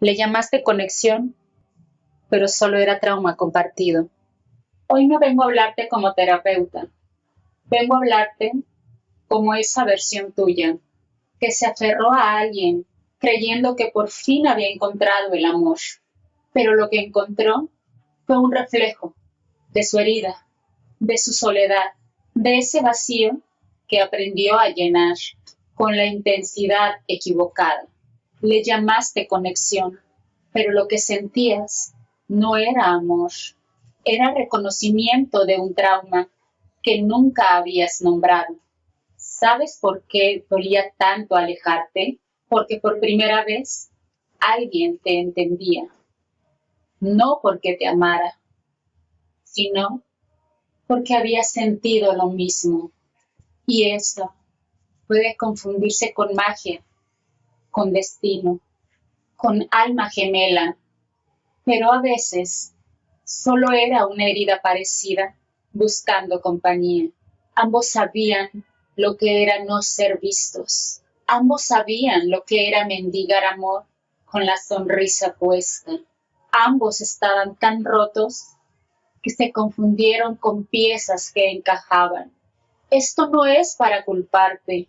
Le llamaste conexión, pero solo era trauma compartido. Hoy no vengo a hablarte como terapeuta. Vengo a hablarte como esa versión tuya, que se aferró a alguien creyendo que por fin había encontrado el amor. Pero lo que encontró fue un reflejo de su herida, de su soledad, de ese vacío que aprendió a llenar con la intensidad equivocada. Le llamaste conexión, pero lo que sentías no era amor, era reconocimiento de un trauma que nunca habías nombrado. ¿Sabes por qué dolía tanto alejarte? Porque por primera vez alguien te entendía, no porque te amara, sino porque había sentido lo mismo. Y eso puede confundirse con magia, con destino, con alma gemela, pero a veces solo era una herida parecida buscando compañía. Ambos sabían lo que era no ser vistos. Ambos sabían lo que era mendigar amor con la sonrisa puesta. Ambos estaban tan rotos que se confundieron con piezas que encajaban. Esto no es para culparte,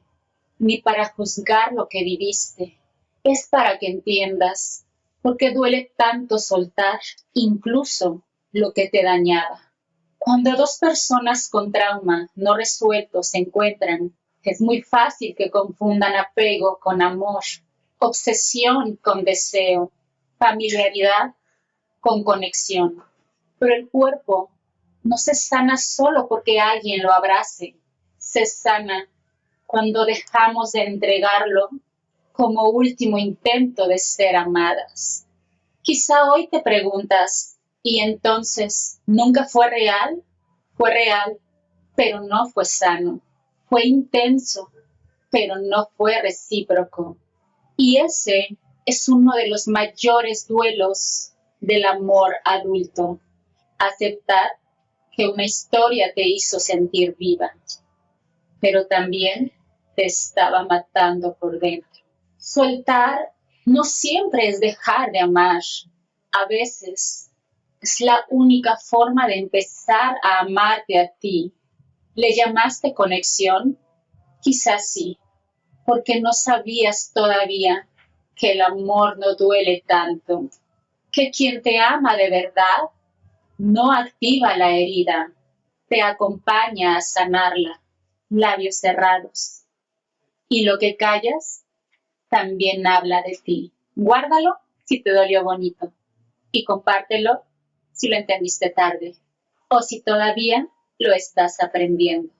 ni para juzgar lo que viviste. Es para que entiendas por qué duele tanto soltar incluso lo que te dañaba. Cuando dos personas con trauma no resuelto se encuentran, es muy fácil que confundan apego con amor, obsesión con deseo, familiaridad con conexión. Pero el cuerpo no se sana solo porque alguien lo abrace, se sana cuando dejamos de entregarlo como último intento de ser amadas. Quizá hoy te preguntas, ¿y entonces nunca fue real? Fue real, pero no fue sano. Fue intenso, pero no fue recíproco. Y ese es uno de los mayores duelos del amor adulto. Aceptar que una historia te hizo sentir viva, pero también te estaba matando por dentro. Soltar no siempre es dejar de amar. A veces es la única forma de empezar a amarte a ti. ¿Le llamaste conexión? Quizás sí, porque no sabías todavía que el amor no duele tanto, que quien te ama de verdad no activa la herida, te acompaña a sanarla, labios cerrados. Y lo que callas también habla de ti. Guárdalo si te dolió bonito y compártelo si lo entendiste tarde o si todavía lo estás aprendiendo.